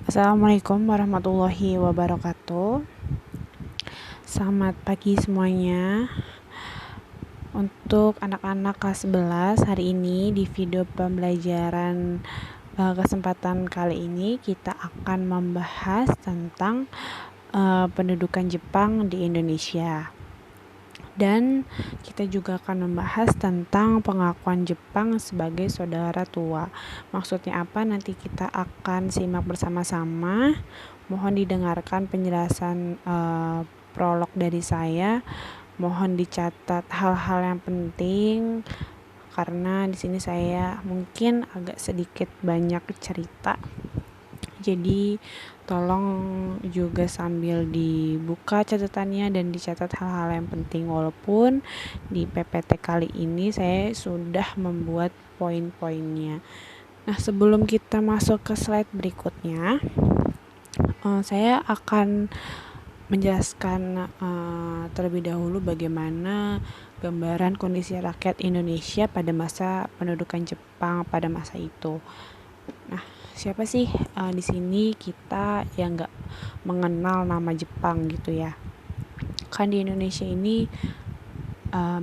Assalamualaikum warahmatullahi wabarakatuh. Selamat pagi semuanya. Untuk anak-anak kelas 11, hari ini di video pembelajaran kesempatan kali ini kita akan membahas tentang pendudukan Jepang di Indonesia. Dan kita juga akan membahas tentang pengakuan Jepang sebagai saudara tua. Maksudnya apa? Nanti kita akan simak bersama-sama. Mohon didengarkan penjelasan prolog dari saya. Mohon dicatat hal-hal yang penting karena di sini saya mungkin agak sedikit banyak cerita. Jadi tolong juga sambil dibuka catatannya dan dicatat hal-hal yang penting, walaupun di PPT kali ini saya sudah membuat poin-poinnya. Nah, sebelum kita masuk ke slide berikutnya, saya akan menjelaskan terlebih dahulu bagaimana gambaran kondisi rakyat Indonesia pada masa pendudukan Jepang pada masa itu. Nah, siapa sih di sini kita yang nggak mengenal nama Jepang gitu ya? Kan di Indonesia ini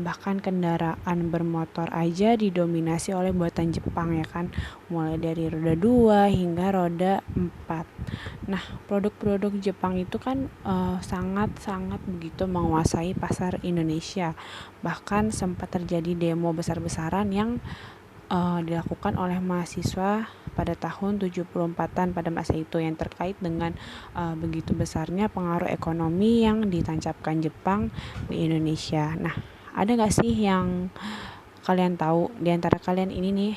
bahkan kendaraan bermotor aja didominasi oleh buatan Jepang ya kan, mulai dari roda 2 hingga roda 4. Nah, produk-produk Jepang itu kan sangat-sangat begitu menguasai pasar Indonesia. Bahkan sempat terjadi demo besar-besaran yang dilakukan oleh mahasiswa pada tahun 74-an pada masa itu, yang terkait dengan begitu besarnya pengaruh ekonomi yang ditancapkan Jepang di Indonesia. Nah, ada nggak sih yang kalian tahu di antara kalian ini nih?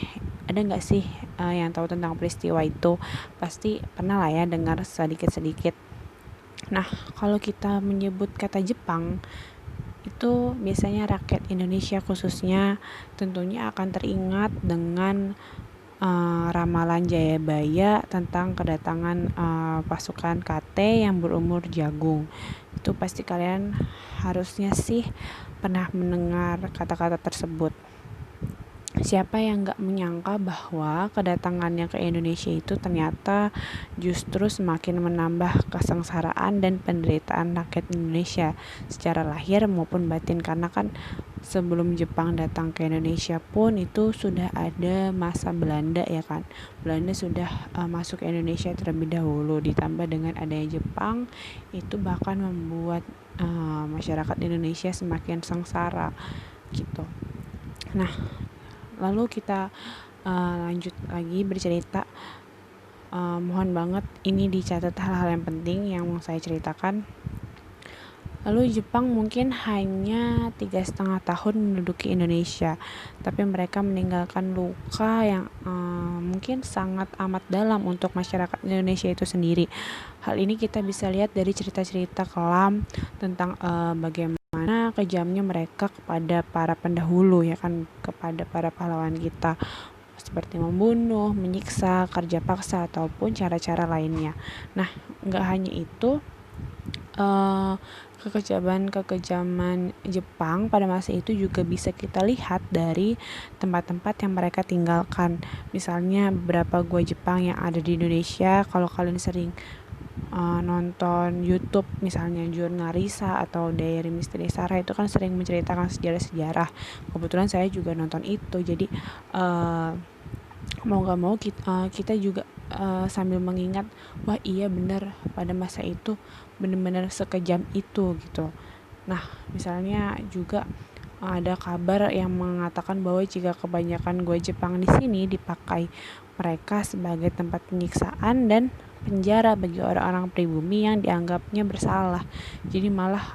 Ada nggak sih yang tahu tentang peristiwa itu? Pasti pernah lah ya dengar sedikit-sedikit. Nah, kalau kita menyebut kata Jepang, itu biasanya rakyat Indonesia khususnya tentunya akan teringat dengan ramalan Jayabaya tentang kedatangan pasukan KT yang berumur jagung. Itu pasti kalian harusnya sih pernah mendengar kata-kata tersebut. Siapa yang gak menyangka bahwa kedatangannya ke Indonesia itu ternyata justru semakin menambah kesengsaraan dan penderitaan rakyat Indonesia secara lahir maupun batin, karena kan sebelum Jepang datang ke Indonesia pun itu sudah ada masa Belanda ya kan. Belanda sudah masuk ke Indonesia terlebih dahulu, ditambah dengan adanya Jepang itu bahkan membuat masyarakat Indonesia semakin sengsara gitu. Nah, lalu kita lanjut lagi bercerita. Mohon banget ini dicatat hal-hal yang penting yang mau saya ceritakan. Lalu Jepang mungkin hanya 3,5 tahun menduduki Indonesia, tapi mereka meninggalkan luka yang mungkin sangat amat dalam untuk masyarakat Indonesia itu sendiri. Hal ini kita bisa lihat dari cerita-cerita kelam tentang bagaimana kejamnya mereka kepada para pendahulu ya kan, kepada para pahlawan kita, seperti membunuh, menyiksa, kerja paksa ataupun cara-cara lainnya. Nah, nggak hanya itu, kekejaman Jepang pada masa itu juga bisa kita lihat dari tempat-tempat yang mereka tinggalkan. Misalnya beberapa gua Jepang yang ada di Indonesia. Kalau kalian sering nonton YouTube misalnya Jurnal Risa atau Diary Misteri Sarah, itu kan sering menceritakan sejarah-sejarah. Kebetulan saya juga nonton itu, jadi mau gak mau kita juga sambil mengingat, wah iya benar pada masa itu benar-benar sekejam itu gitu. Nah, misalnya juga ada kabar yang mengatakan bahwa jika kebanyakan gua Jepang di sini dipakai mereka sebagai tempat penyiksaan dan penjara bagi orang-orang pribumi yang dianggapnya bersalah. Jadi malah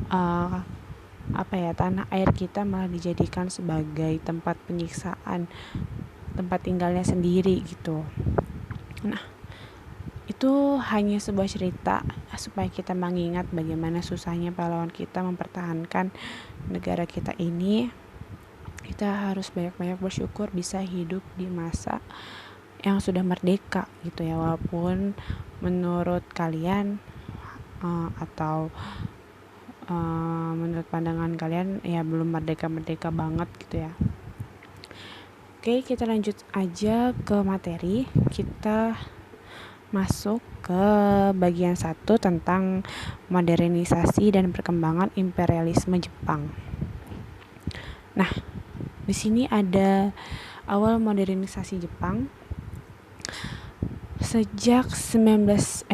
tanah air kita malah dijadikan sebagai tempat penyiksaan, tempat tinggalnya sendiri gitu. Nah, itu hanya sebuah cerita supaya kita mengingat bagaimana susahnya pahlawan kita mempertahankan negara kita ini. Kita harus banyak-banyak bersyukur bisa hidup di masa yang sudah merdeka gitu ya, walaupun menurut kalian atau menurut pandangan kalian ya belum merdeka-merdeka banget gitu ya. Oke, kita lanjut aja ke materi. Kita masuk ke bagian 1 tentang modernisasi dan perkembangan imperialisme Jepang. Nah, di sini ada awal modernisasi Jepang. Sejak 1639,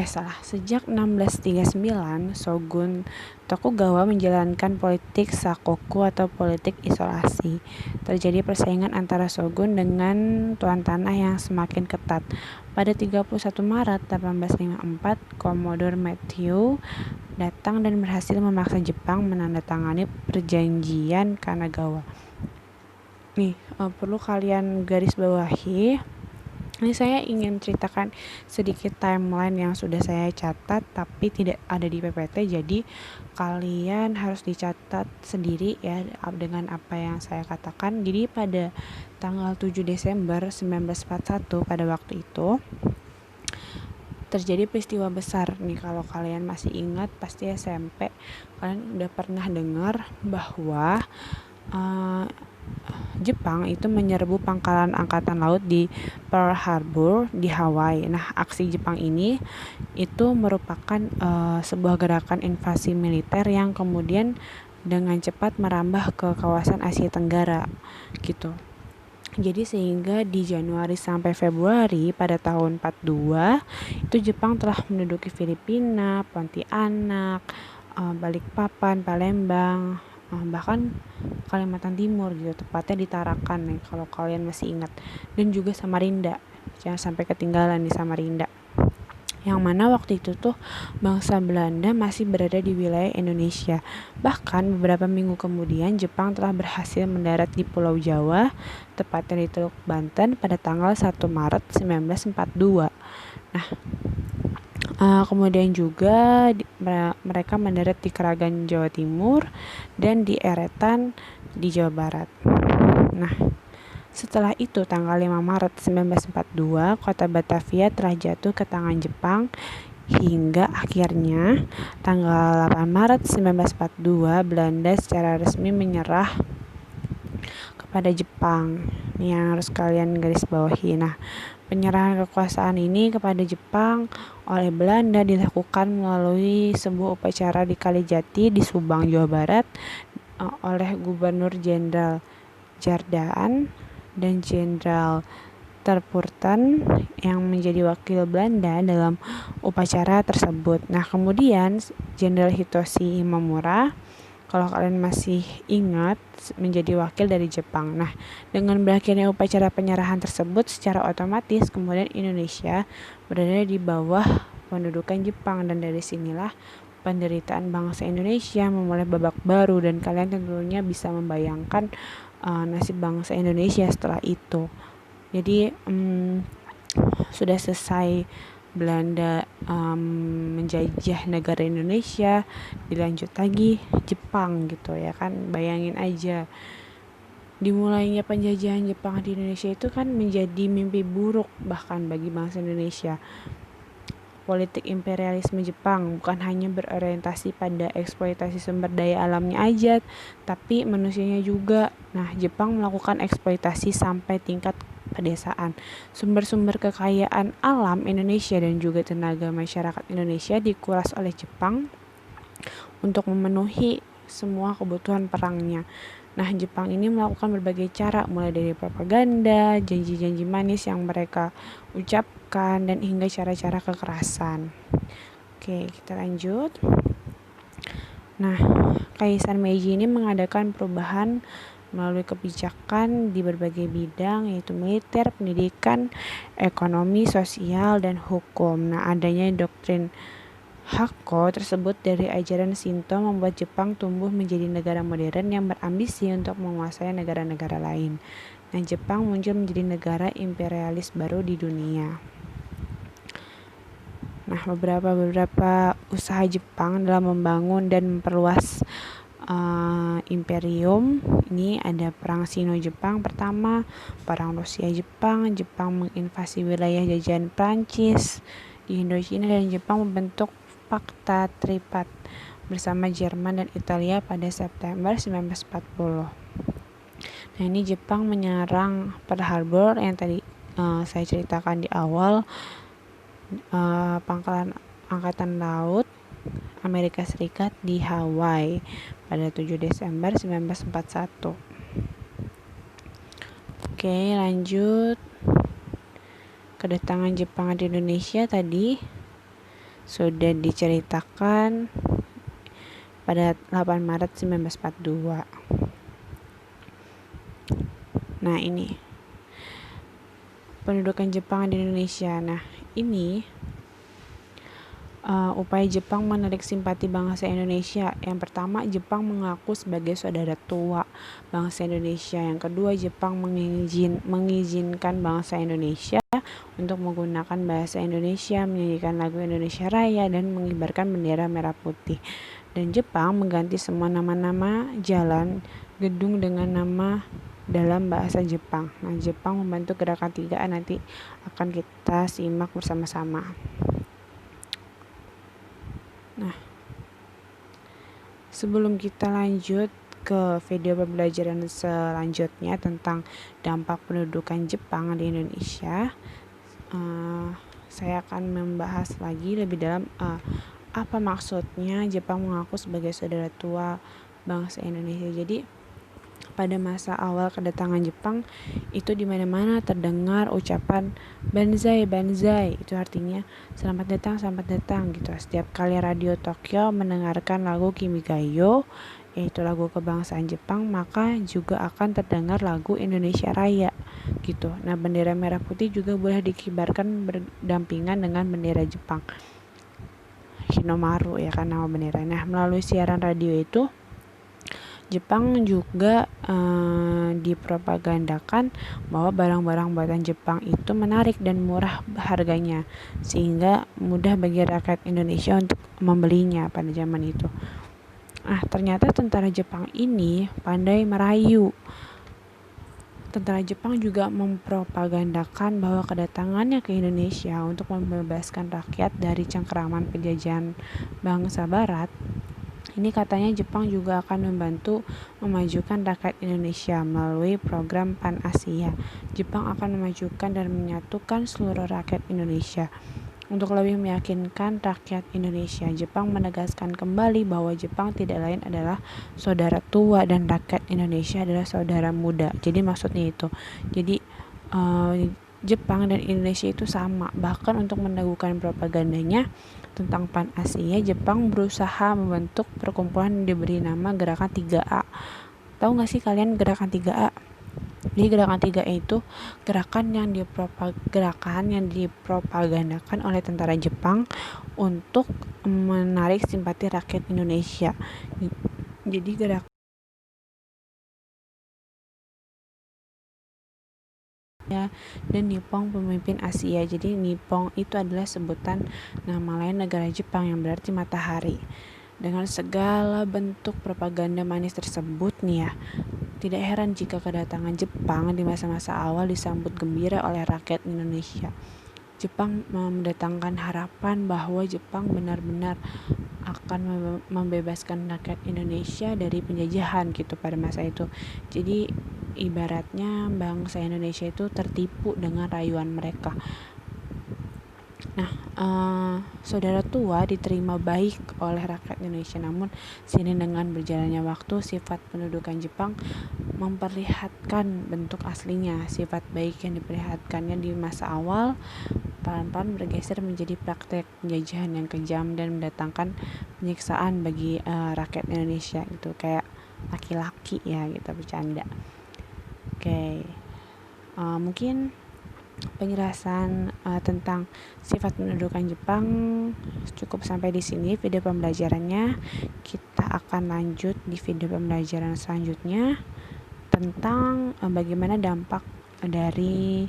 Shogun Tokugawa menjalankan politik sakoku atau politik isolasi. Terjadi persaingan antara shogun dengan tuan tanah yang semakin ketat. Pada 31 Maret 1854, Commodore Matthew datang dan berhasil memaksa Jepang menandatangani perjanjian Kanagawa. Nih, perlu kalian garis bawahi. Ini saya ingin ceritakan sedikit timeline yang sudah saya catat tapi tidak ada di PPT, jadi kalian harus dicatat sendiri ya dengan apa yang saya katakan. Jadi pada tanggal 7 Desember 1941 pada waktu itu terjadi peristiwa besar nih. Kalau kalian masih ingat, pasti SMP kalian udah pernah dengar bahwa Jepang itu menyerbu pangkalan angkatan laut di Pearl Harbor di Hawaii. Nah, aksi Jepang ini itu merupakan sebuah gerakan invasi militer yang kemudian dengan cepat merambah ke kawasan Asia Tenggara gitu. Jadi sehingga di Januari sampai Februari pada tahun 42 itu Jepang telah menduduki Filipina, Pontianak, Balikpapan, Palembang, bahkan Kalimantan Timur gitu, tepatnya di Tarakan nih kalau kalian masih ingat, dan juga Samarinda. Jangan sampai ketinggalan di Samarinda. Yang mana waktu itu tuh bangsa Belanda masih berada di wilayah Indonesia. Bahkan beberapa minggu kemudian Jepang telah berhasil mendarat di Pulau Jawa, tepatnya di Teluk Banten pada tanggal 1 Maret 1942. Nah, kemudian juga mereka mendarat di Kragan Jawa Timur dan di Eretan di Jawa Barat. Nah, setelah itu tanggal 5 Maret 1942 kota Batavia telah jatuh ke tangan Jepang hingga akhirnya tanggal 8 Maret 1942 Belanda secara resmi menyerah kepada Jepang. Ini yang harus kalian garis bawahi. Nah, penyerahan kekuasaan ini kepada Jepang oleh Belanda dilakukan melalui sebuah upacara di Kalijati di Subang, Jawa Barat oleh Gubernur Jenderal Jardaan dan Jenderal Terpurten yang menjadi wakil Belanda dalam upacara tersebut. Nah, kemudian Jenderal Hitoshi Imamura, kalau kalian masih ingat, menjadi wakil dari Jepang. Nah, dengan berakhirnya upacara penyerahan tersebut, secara otomatis kemudian Indonesia berada di bawah pendudukan Jepang, dan dari sinilah penderitaan bangsa Indonesia memulai babak baru, dan kalian tentunya bisa membayangkan nasib bangsa Indonesia setelah itu. Jadi sudah selesai Belanda menjajah negara Indonesia, dilanjut lagi Jepang gitu ya kan. Bayangin aja, dimulainya penjajahan Jepang di Indonesia itu kan menjadi mimpi buruk bahkan bagi bangsa Indonesia. Politik imperialisme Jepang bukan hanya berorientasi pada eksploitasi sumber daya alamnya aja, tapi manusianya juga. Nah, Jepang melakukan eksploitasi sampai tingkat pedesaan. Sumber-sumber kekayaan alam Indonesia dan juga tenaga masyarakat Indonesia dikuras oleh Jepang untuk memenuhi semua kebutuhan perangnya. Nah, Jepang ini melakukan berbagai cara, mulai dari propaganda, janji-janji manis yang mereka ucapkan, dan hingga cara-cara kekerasan. Oke, kita lanjut. Nah, Kaisar Meiji ini mengadakan perubahan melalui kebijakan di berbagai bidang, yaitu militer, pendidikan, ekonomi, sosial, dan hukum. Nah, adanya doktrin Hakko tersebut dari ajaran Shinto membuat Jepang tumbuh menjadi negara modern yang berambisi untuk menguasai negara-negara lain. Nah, Jepang muncul menjadi negara imperialis baru di dunia. Nah, beberapa usaha Jepang dalam membangun dan memperluas imperium ini ada perang Sino-Jepang pertama, perang Rusia-Jepang, Jepang menginvasi wilayah jajahan Prancis di Indochina, dan Jepang membentuk Fakta Tripat bersama Jerman dan Italia pada September 1940. Nah, ini Jepang menyerang Pearl Harbor yang tadi saya ceritakan di awal. pangkalan Angkatan Laut Amerika Serikat di Hawaii pada 7 Desember 1941. Oke, lanjut. Kedatangan Jepang di Indonesia tadi sudah diceritakan pada 8 Maret 1942. Nah, ini pendudukan Jepang di Indonesia. Nah, ini upaya Jepang menarik simpati bangsa Indonesia. Yang pertama, Jepang mengaku sebagai saudara tua bangsa Indonesia. Yang kedua, Jepang mengizinkan bangsa Indonesia untuk menggunakan bahasa Indonesia, menyanyikan lagu Indonesia Raya, dan mengibarkan bendera merah putih. Dan Jepang mengganti semua nama-nama jalan, gedung dengan nama dalam bahasa Jepang. Nah, Jepang membantu gerakan 3A, nanti akan kita simak bersama-sama. Nah, sebelum kita lanjut ke video pembelajaran selanjutnya tentang dampak pendudukan Jepang di Indonesia, saya akan membahas lagi lebih dalam apa maksudnya Jepang mengaku sebagai saudara tua bangsa Indonesia. Jadi pada masa awal kedatangan Jepang itu di mana-mana terdengar ucapan banzai banzai, itu artinya selamat datang gitu. Setiap kali radio Tokyo mendengarkan lagu Kimigayo, yaitu lagu kebangsaan Jepang, maka juga akan terdengar lagu Indonesia Raya gitu. Nah, bendera merah putih juga boleh dikibarkan berdampingan dengan bendera Jepang, Hinomaru ya kan nama bendera. Nah, melalui siaran radio itu Jepang juga dipropagandakan bahwa barang-barang buatan Jepang itu menarik dan murah harganya, sehingga mudah bagi rakyat Indonesia untuk membelinya pada zaman itu. Ternyata tentara Jepang ini pandai merayu. Tentara Jepang juga mempropagandakan bahwa kedatangannya ke Indonesia untuk membebaskan rakyat dari cengkeraman penjajahan bangsa Barat. Ini katanya Jepang juga akan membantu memajukan rakyat Indonesia melalui program Pan Asia. Jepang akan memajukan dan menyatukan seluruh rakyat Indonesia. Untuk lebih meyakinkan rakyat Indonesia, Jepang menegaskan kembali bahwa Jepang tidak lain adalah saudara tua dan rakyat Indonesia adalah saudara muda. Jadi maksudnya itu. Jadi Jepang dan Indonesia itu sama. Bahkan untuk meneguhkan propagandanya tentang Pan Asia, Jepang berusaha membentuk perkumpulan yang diberi nama Gerakan 3A. Tahu nggak sih kalian Gerakan 3A? Jadi Gerakan 3A itu gerakan yang dipropagandakan oleh tentara Jepang untuk menarik simpati rakyat Indonesia. Jadi gerakan dan Nippon pemimpin Asia. Jadi Nippon itu adalah sebutan nama lain negara Jepang yang berarti matahari. Dengan segala bentuk propaganda manis tersebut nih ya, tidak heran jika kedatangan Jepang di masa-masa awal disambut gembira oleh rakyat Indonesia. Jepang mendatangkan harapan bahwa Jepang benar-benar akan membebaskan rakyat Indonesia dari penjajahan gitu pada masa itu. Jadi ibaratnya bangsa Indonesia itu tertipu dengan rayuan mereka. Nah, saudara tua diterima baik oleh rakyat Indonesia, namun seiring dengan berjalannya waktu, sifat pendudukan Jepang memperlihatkan bentuk aslinya. Sifat baik yang diperlihatkannya di masa awal pelan-pelan bergeser menjadi praktek penjajahan yang kejam dan mendatangkan penyiksaan bagi rakyat Indonesia gitu, kayak laki-laki ya gitu, bercanda. Oke. Mungkin penjelasan tentang sifat pendudukan Jepang cukup sampai di sini video pembelajarannya. Kita akan lanjut di video pembelajaran selanjutnya tentang bagaimana dampak dari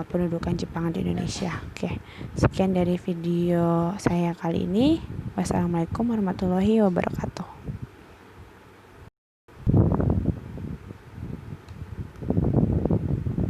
pendudukan Jepang di Indonesia. Oke, sekian dari video saya kali ini. Wassalamualaikum warahmatullahi wabarakatuh.